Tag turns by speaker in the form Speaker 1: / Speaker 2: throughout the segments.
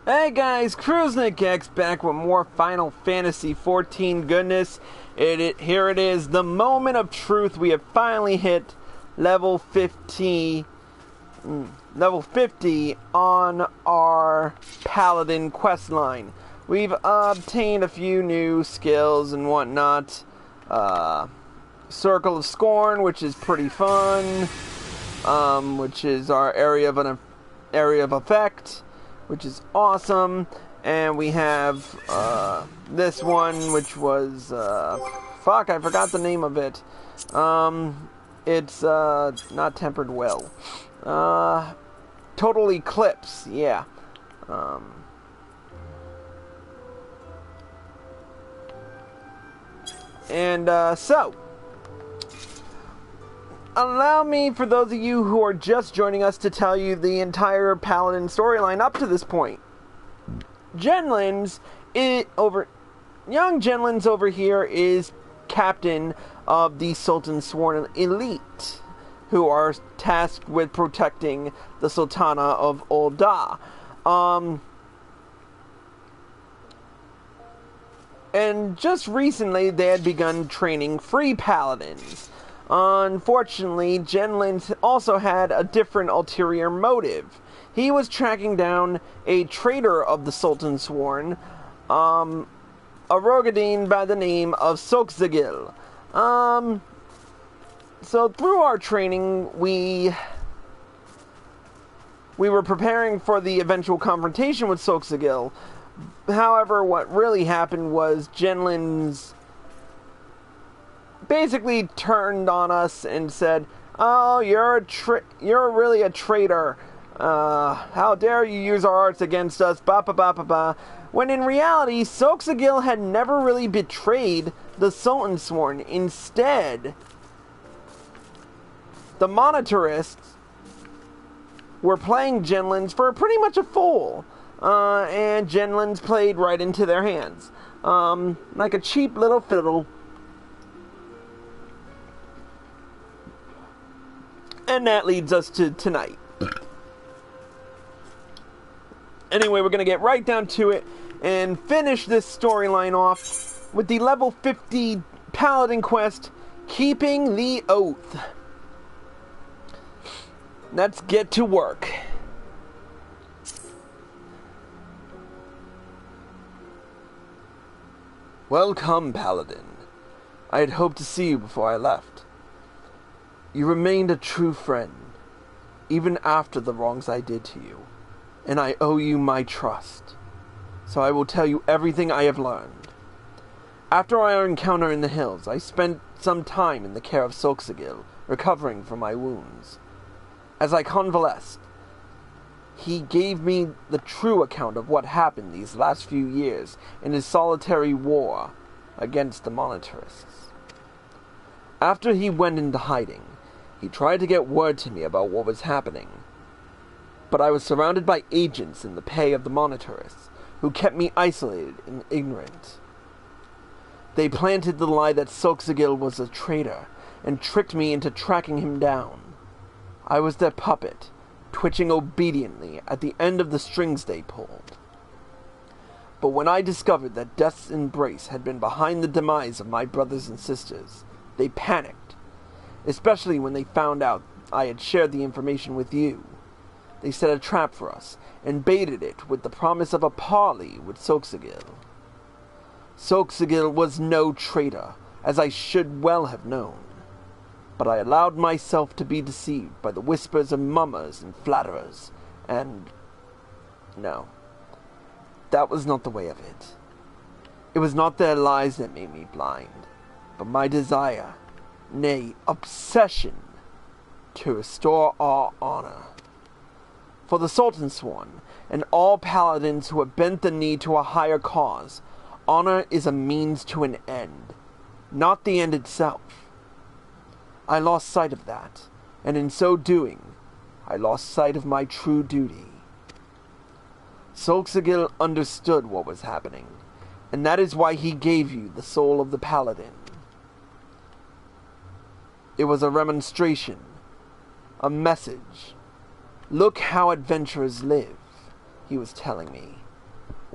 Speaker 1: Hey guys, Kruznik X back with more Final Fantasy XIV goodness. Here it is, the moment of truth. We have finally hit level 50 on our Paladin Questline. We've obtained a few new skills and whatnot. Circle of Scorn, which is pretty fun. Which is our area of effect, which is awesome. And we have this one, which was fuck, I forgot the name of it. It's not Tempered Will. Total Eclipse, yeah. So allow me, for those of you who are just joining us, to tell you the entire Paladin storyline up to this point. Jenlyns, young Jenlyns over here is captain of the Sultan Sworn Elite, who are tasked with protecting the Sultana of Ul'dah. And just recently, they had begun training free paladins. Unfortunately, Jenlyns also had a different ulterior motive. He was tracking down a traitor of the Sultan Sworn, a Rogadin by the name of Soxagil. So through our training, we were preparing for the eventual confrontation with Soxagil. However, what really happened was Jenlyns basically turned on us and said, "Oh, you're really a traitor. How dare you use our arts against us, ba ba ba ba ba." When in reality, Soxagil had never really betrayed the Sultan Sworn. Instead, the Monetarists were playing Jenlyns for pretty much a fool. And Jenlyns played right into their hands. Like a cheap little fiddle. And that leads us to tonight. Anyway, we're going to get right down to it and finish this storyline off with the level 50 Paladin quest, Keeping the Oath. Let's get to work. Welcome, Paladin. I had hoped to see you before I left. You remained a true friend, even after the wrongs I did to you, and I owe you my trust, so I will tell you everything I have learned. After our encounter in the hills, I spent some time in the care of Soxagil, recovering from my wounds. As I convalesced, he gave me the true account of what happened these last few years in his solitary war against the Monetarists. After he went into hiding, he tried to get word to me about what was happening, but I was surrounded by agents in the pay of the Monetarists, who kept me isolated and ignorant. They planted the lie that Soxagil was a traitor, and tricked me into tracking him down. I was their puppet, twitching obediently at the end of the strings they pulled. But when I discovered that Death's Embrace had been behind the demise of my brothers and sisters, they panicked. Especially when they found out I had shared the information with you. They set a trap for us, and baited it with the promise of a parley with Soxagil. Soxagil was no traitor, as I should well have known. But I allowed myself to be deceived by the whispers of mummers and flatterers, and... no. That was not the way of it. It was not their lies that made me blind, but my desire, nay, obsession, to restore our honor. For the Sultan Sworn, and all paladins who have bent the knee to a higher cause, honor is a means to an end, not the end itself. I lost sight of that, and in so doing, I lost sight of my true duty. Soxagil understood what was happening, and that is why he gave you the soul of the paladin. It was a remonstration, a message. Look how adventurers live, he was telling me.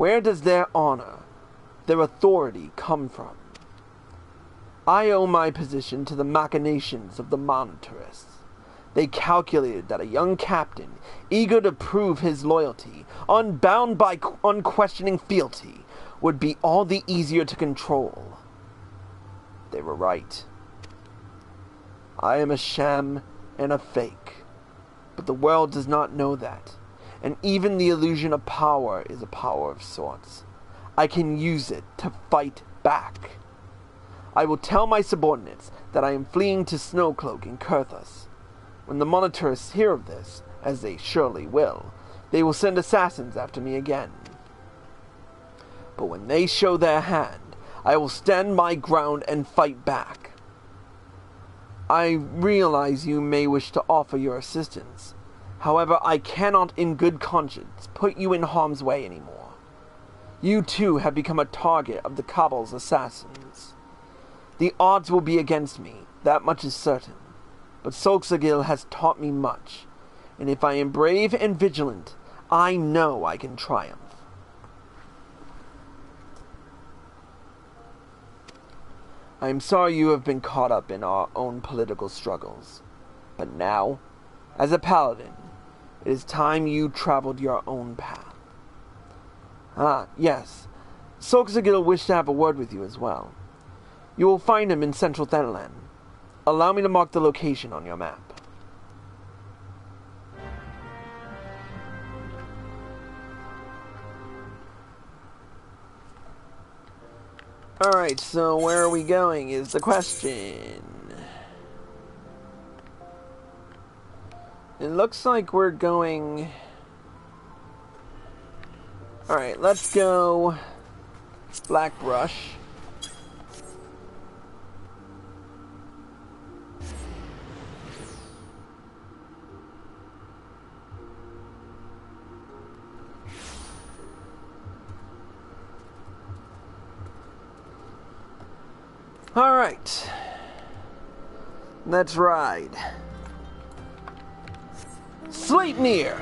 Speaker 1: Where does their honor, their authority come from? I owe my position to the machinations of the Monetarists. They calculated that a young captain, eager to prove his loyalty, unbound by unquestioning fealty, would be all the easier to control. They were right. I am a sham and a fake, but the world does not know that, and even the illusion of power is a power of sorts. I can use it to fight back. I will tell my subordinates that I am fleeing to Snowcloak in Kurthus. When the Monetarists hear of this, as they surely will, they will send assassins after me again. But when they show their hand, I will stand my ground and fight back. I realize you may wish to offer your assistance. However, I cannot in good conscience put you in harm's way anymore. You too have become a target of the Cabal's assassins. The odds will be against me, that much is certain. But Solxagil has taught me much, and if I am brave and vigilant, I know I can triumph. I am sorry you have been caught up in our own political struggles, but now, as a paladin, it is time you traveled your own path. Ah, yes, Solxagil wished to have a word with you as well. You will find him in Central Thanalan. Allow me to mark the location on your map. Alright, so where are we going is the question. It looks like we're going... Alright, let's go Blackbrush. Alright, let's ride. Sleipnir!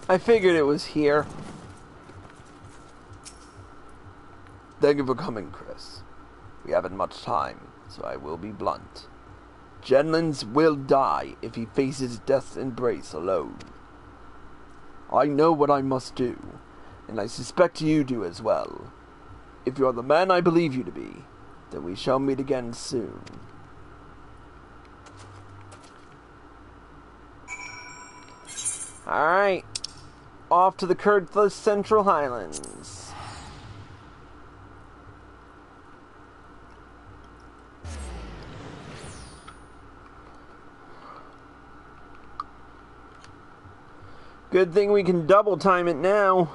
Speaker 1: I figured it was here. Thank you for coming, Chris. We haven't much time, so I will be blunt. Jenlyns will die if he faces death's embrace alone. I know what I must do, and I suspect you do as well. If you are the man I believe you to be, then we shall meet again soon. Alright, off to the Kurthus Central Highlands. Good thing we can double time it now.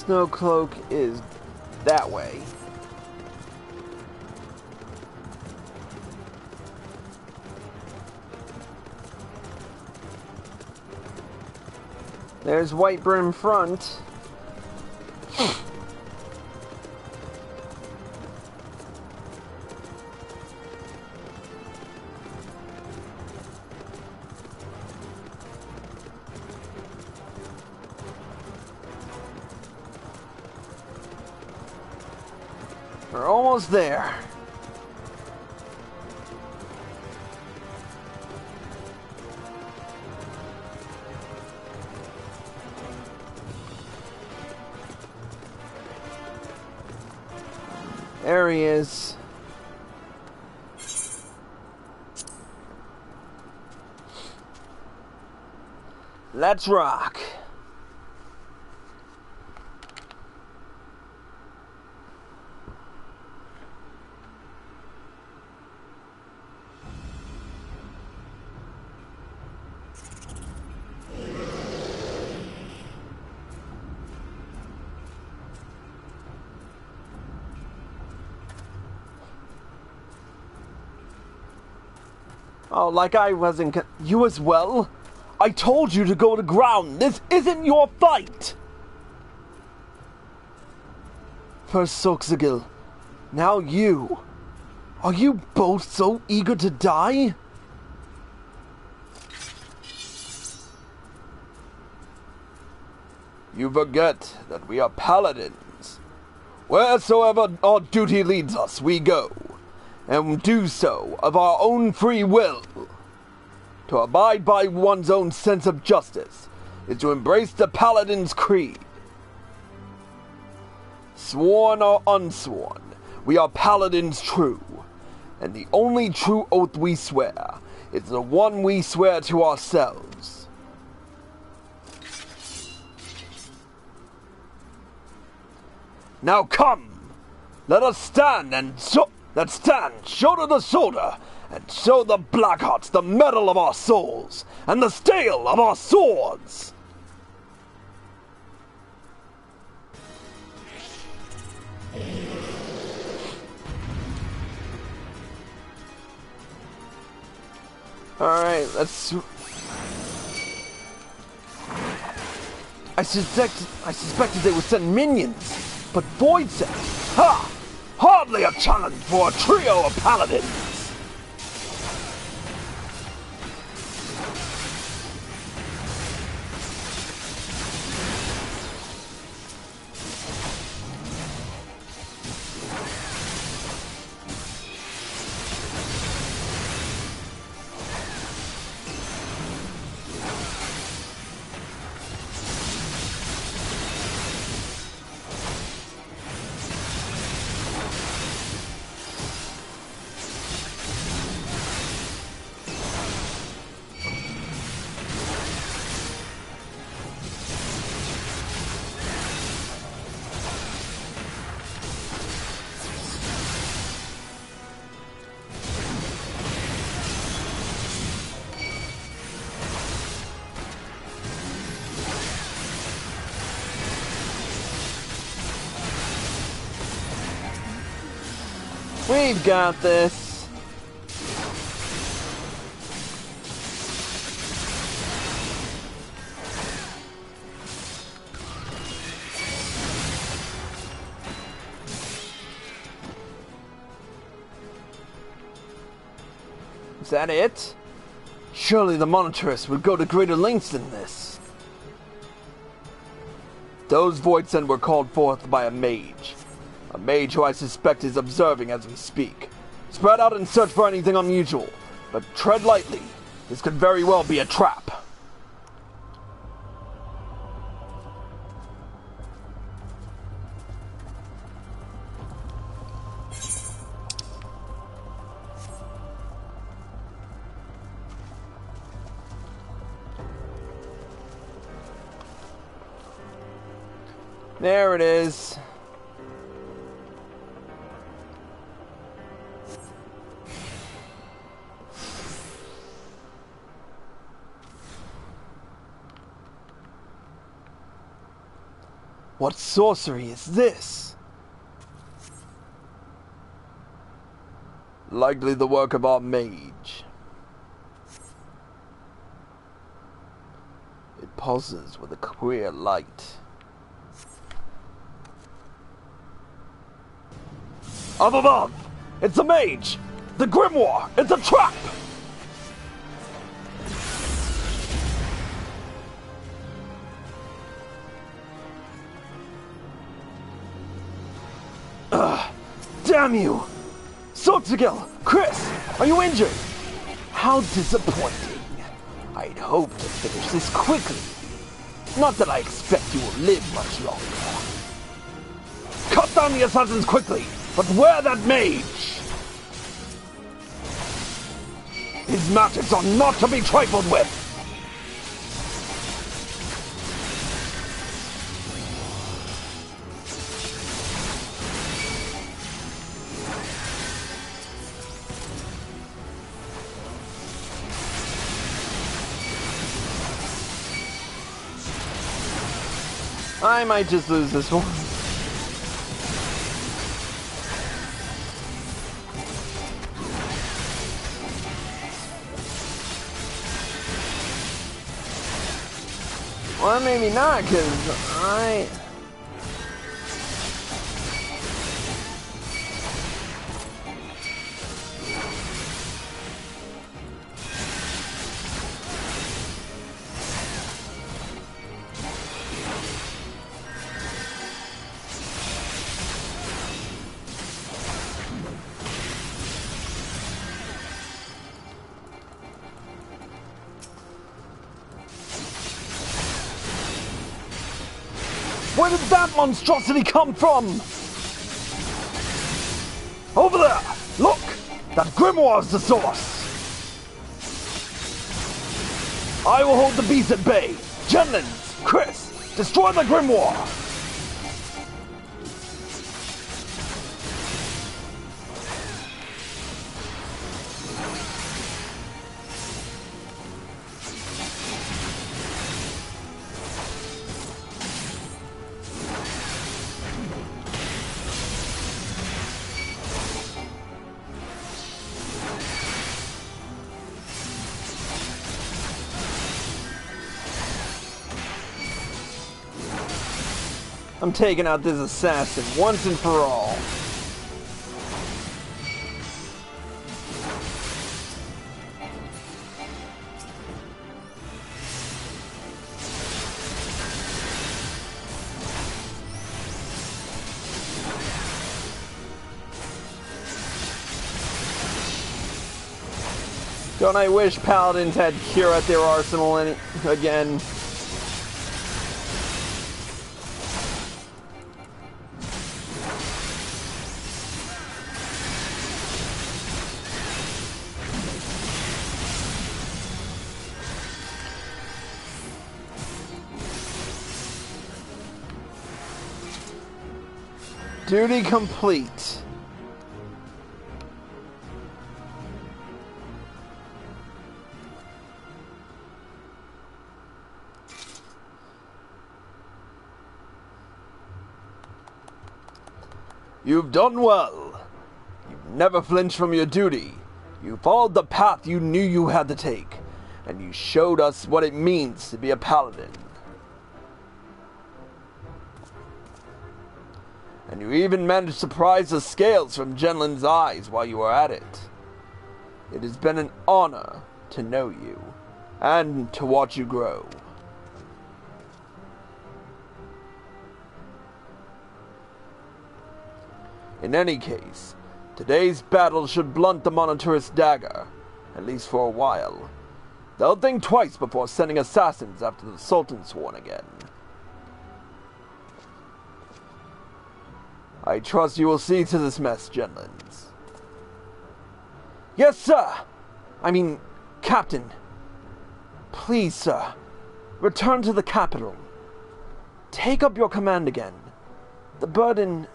Speaker 1: Snowcloak is that way. There's Whitebrim Front. We're almost there. There he is. Let's rock. Oh, like I wasn't... You as well? I told you to go to ground. This isn't your fight! First Soxagil, now you. Are you both so eager to die? You forget that we are paladins. Wheresoever our duty leads us, we go. And do so of our own free will. To abide by one's own sense of justice is to embrace the Paladin's creed. Sworn or unsworn, we are Paladins true, and the only true oath we swear is the one we swear to ourselves. Now come, let us stand shoulder to shoulder, and show the Blackhearts the metal of our souls, and the steel of our swords! Alright, let's... I suspected they would send minions, but Void said, ha! Hardly a challenge for a trio of paladins! We've got this. Is that it? Surely the Monetarists would go to greater lengths than this. Those Voidsend were called forth by a mage. A mage who I suspect is observing as we speak. Spread out and search for anything unusual, but tread lightly. This could very well be a trap. There it is. What sorcery is this? Likely the work of our mage. It pulses with a queer light. Up above! It's a mage! The grimoire! It's a trap! Damn you! Sotsugil! Chris! Are you injured? How disappointing. I'd hoped to finish this quickly. Not that I expect you will live much longer. Cut down the assassins quickly! But where that mage? His matters are not to be trifled with! I might just lose this one. Well, maybe not, because I... Where did that monstrosity come from? Over there! Look! That grimoire's the source! I will hold the beast at bay. Jenlyns, Chris, destroy the grimoire! I'm taking out this assassin once and for all. Don't I wish paladins had cure at their arsenal again? Duty complete. You've done well. You've never flinched from your duty. You followed the path you knew you had to take, and you showed us what it means to be a paladin. And you even managed to prise the scales from Jenlyns' eyes while you were at it. It has been an honor to know you, and to watch you grow. In any case, today's battle should blunt the Monetarists' dagger, at least for a while. They'll think twice before sending assassins after the Sultan's Sworn again. I trust you will see to this mess, Jenlyns. Yes, sir! I mean, Captain. Please, sir, return to the capital. Take up your command again. The burden...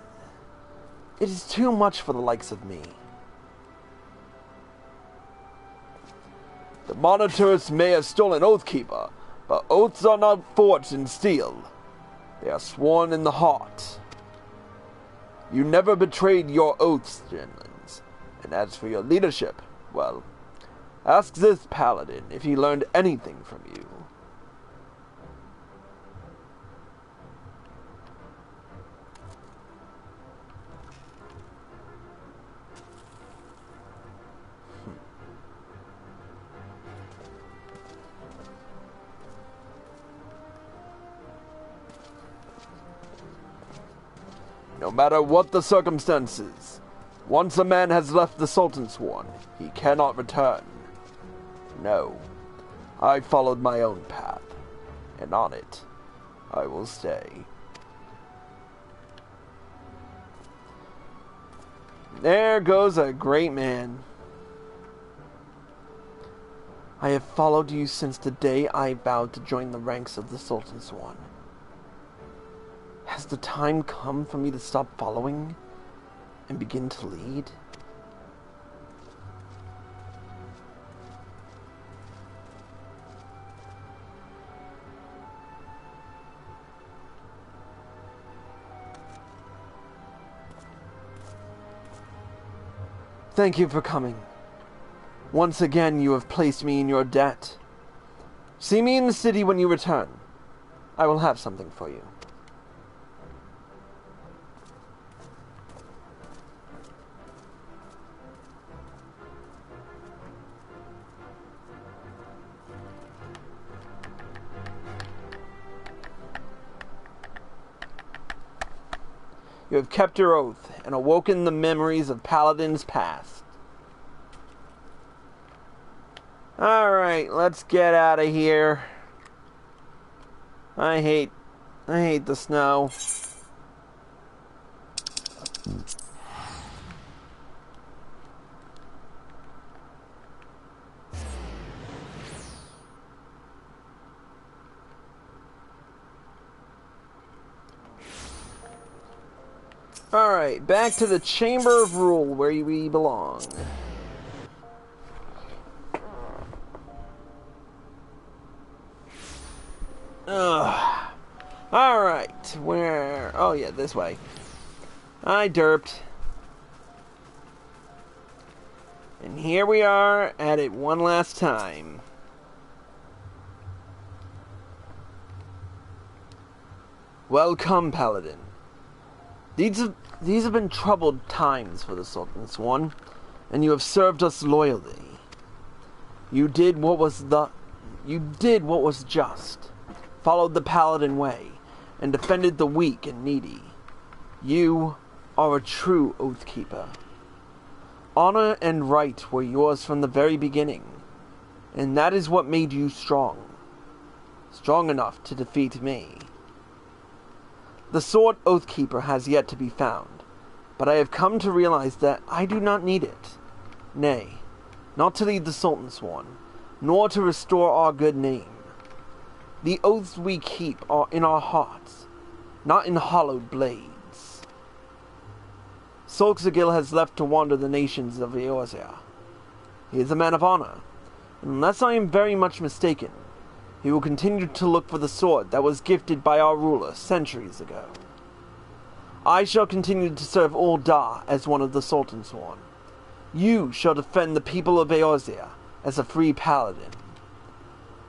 Speaker 1: it is too much for the likes of me. The Monetarists may have stolen Oathkeeper, but oaths are not forged in steel. They are sworn in the heart. You never betrayed your oaths, Jenlyns. And as for your leadership, well, ask this paladin if he learned anything from you. No matter what the circumstances, once a man has left the Sultan's Sworn, he cannot return. No, I followed my own path, and on it, I will stay. There goes a great man. I have followed you since the day I vowed to join the ranks of the Sultan Swan. Has the time come for me to stop following and begin to lead? Thank you for coming. Once again, you have placed me in your debt. See me in the city when you return. I will have something for you. You have kept your oath and awoken the memories of Paladin's past. Alright, let's get out of here. I hate the snow. Alright, back to the Chamber of Rule where we belong. Ugh. Alright, where... Oh yeah, this way. I derped. And here we are at it one last time. Welcome, Paladin. These have been troubled times for the Sultan Swan, and you have served us loyally. You did what was just, followed the Paladin way, and defended the weak and needy. You are a true Oathkeeper. Honor and right were yours from the very beginning, and that is what made you strong. Strong enough to defeat me. The sword Oathkeeper has yet to be found, but I have come to realize that I do not need it. Nay, not to lead the Sultan Swan, nor to restore our good name. The oaths we keep are in our hearts, not in hollowed blades. Solxagil has left to wander the nations of Eorzea. He is a man of honor. Unless I am very much mistaken, he will continue to look for the sword that was gifted by our ruler centuries ago. I shall continue to serve Ul'dah as one of the Sultan Swan. You shall defend the people of Eorzea as a free paladin.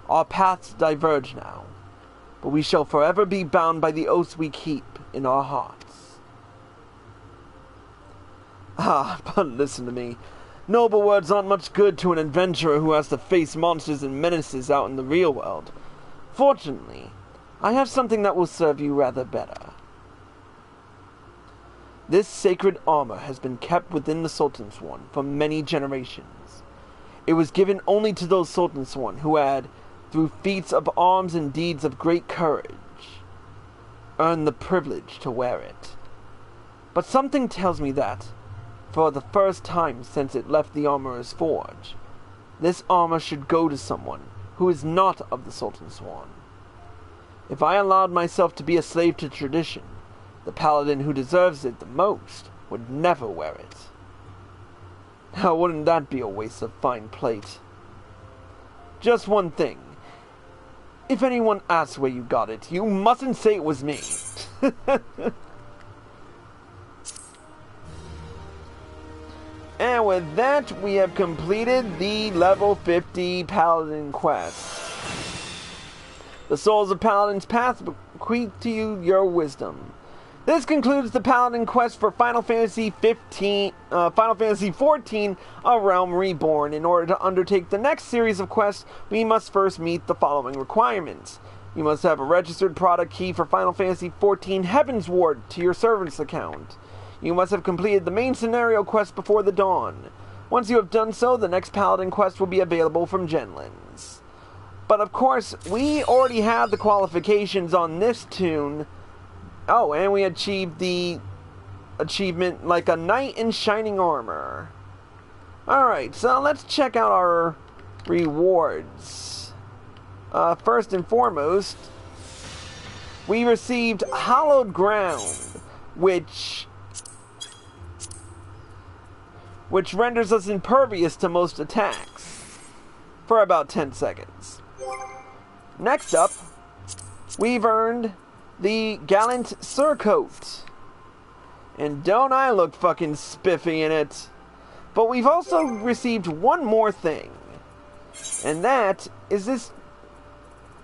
Speaker 1: Our paths diverge now, but we shall forever be bound by the oaths we keep in our hearts. Ah, but listen to me. Noble words aren't much good to an adventurer who has to face monsters and menaces out in the real world. Fortunately, I have something that will serve you rather better. This sacred armor has been kept within the Sultan Swan for many generations. It was given only to those Sultan Swan who had, through feats of arms and deeds of great courage, earned the privilege to wear it. But something tells me that, for the first time since it left the armorer's forge, this armor should go to someone who is not of the Sultan Swan. If I allowed myself to be a slave to tradition, the paladin who deserves it the most would never wear it. Now wouldn't that be a waste of fine plate? Just one thing. If anyone asks where you got it, you mustn't say it was me. And with that, we have completed the level 50 Paladin quest. The souls of Paladin's path bequeath to you your wisdom. This concludes the Paladin quest for Final Fantasy XIV, A Realm Reborn. In order to undertake the next series of quests, we must first meet the following requirements. You must have a registered product key for Final Fantasy XIV Heaven's Ward to your servant's account. You must have completed the main scenario quest before the dawn. Once you have done so, the next Paladin quest will be available from Jenlyns. But of course, we already have the qualifications on this tune. Oh, and we achieved the achievement like a knight in shining armor. Alright, so let's check out our rewards. First and foremost, we received Hallowed Ground, which renders us impervious to most attacks for about 10 seconds. Next up, we've earned the Gallant Surcoat. And don't I look fucking spiffy in it. But we've also received one more thing. And that is this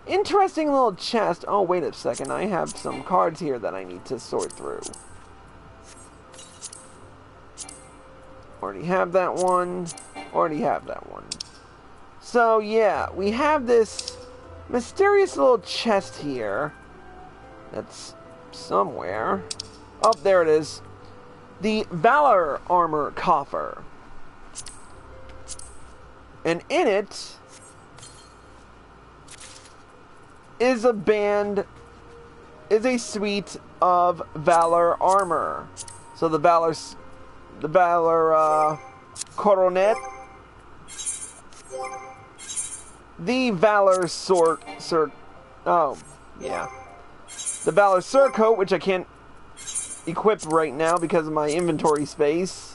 Speaker 1: interesting little chest. Oh, wait a second. I have some cards here that I need to sort through. Already have that one. Already have that one. So, yeah. We have this mysterious little chest here. That's somewhere. Oh, there it is. The Valor Armor Coffer. And in it is a suite of Valor armor. So the Valor Coronet, the Valor the Valor Surcoat, which I can't equip right now because of my inventory space.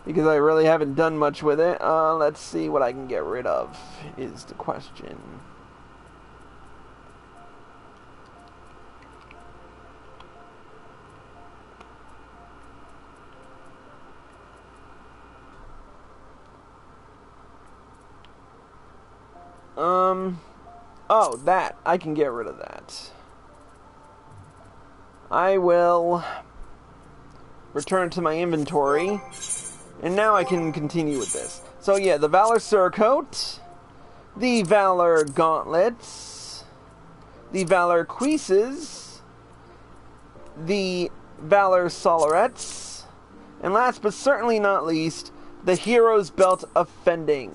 Speaker 1: Because I really haven't done much with it. Let's see what I can get rid of, is the question. Oh, that. I can get rid of that. I will return to my inventory. And now I can continue with this. So yeah, the Valor Surcoat, the Valor Gauntlets, the Valor Cuisses, the Valor Solarets, and last but certainly not least, the Hero's Belt of Fending.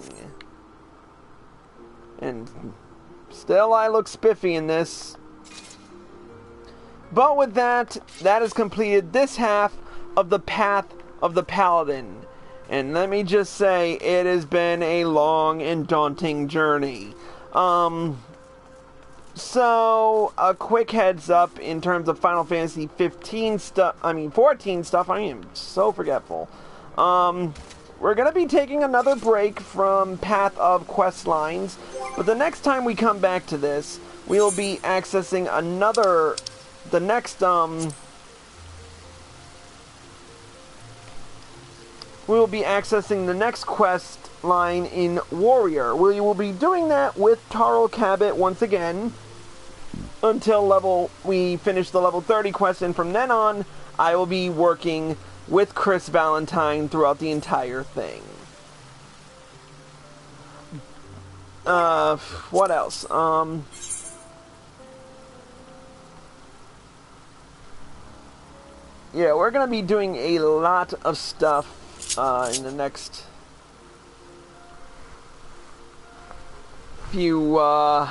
Speaker 1: And still I look spiffy in this. But with that, that has completed this half of the Path of the Paladin. And let me just say, it has been a long and daunting journey. So, a quick heads up in terms of Final Fantasy 14 stuff. I am so forgetful. We're going to be taking another break from Path of Questlines. But the next time we come back to this, we will be accessing the next quest line in Warrior. We will be doing that with Taro Cabot once again until we finish the level 30 quest, and from then on I will be working with Chris Valentine throughout the entire thing. What else? Yeah, we're gonna be doing a lot of stuff in the next few, we're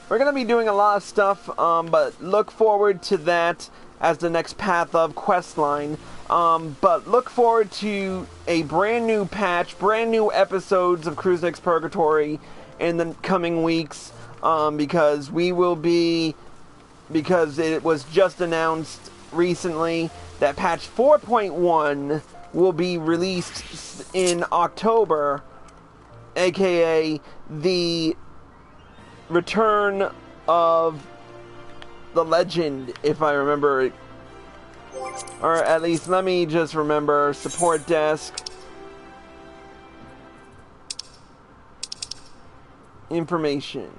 Speaker 1: gonna be doing a lot of stuff, but look forward to that as the next Path of Questline. But look forward to a brand new patch, brand new episodes of Cruisenix Purgatory in the coming weeks, because it was just announced recently that patch 4.1 will be released in October, aka the return of the legend, if I remember it. Or at least, let me just remember. Support desk. Information.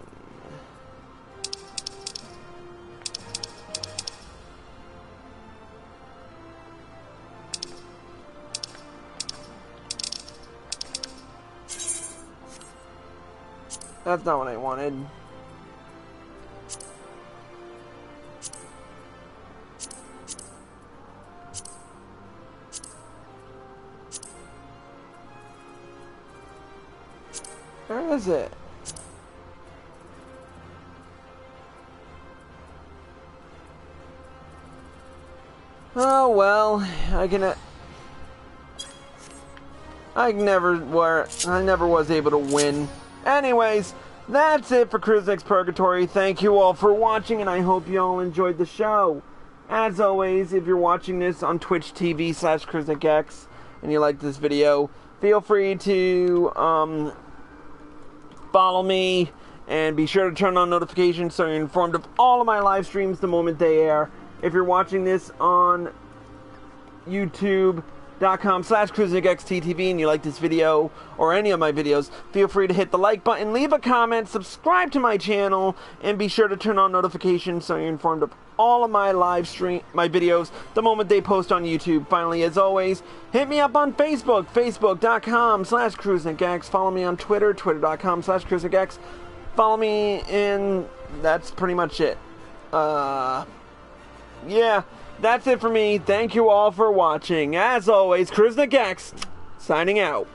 Speaker 1: That's not what I wanted. Where is it? Oh well, I never was able to win. Anyways, that's it for Cruznik's Purgatory. Thank you all for watching, and I hope you all enjoyed the show. As always, if you're watching this on Twitch TV/CruznikX and you like this video, feel free to follow me and be sure to turn on notifications so you're informed of all of my live streams the moment they air. If you're watching this on youtube.com/CruznikXTTV and you like this video or any of my videos, feel free to hit the like button, leave a comment, subscribe to my channel, and be sure to turn on notifications so you're informed of all of my my videos the moment they post on YouTube. Finally, as always, hit me up on Facebook, facebook.com/CruznikX. Follow me on Twitter, twitter.com/CruznikX. Follow me, and that's pretty much it. Yeah, that's it for me. Thank you all for watching. As always, CruznikX, signing out.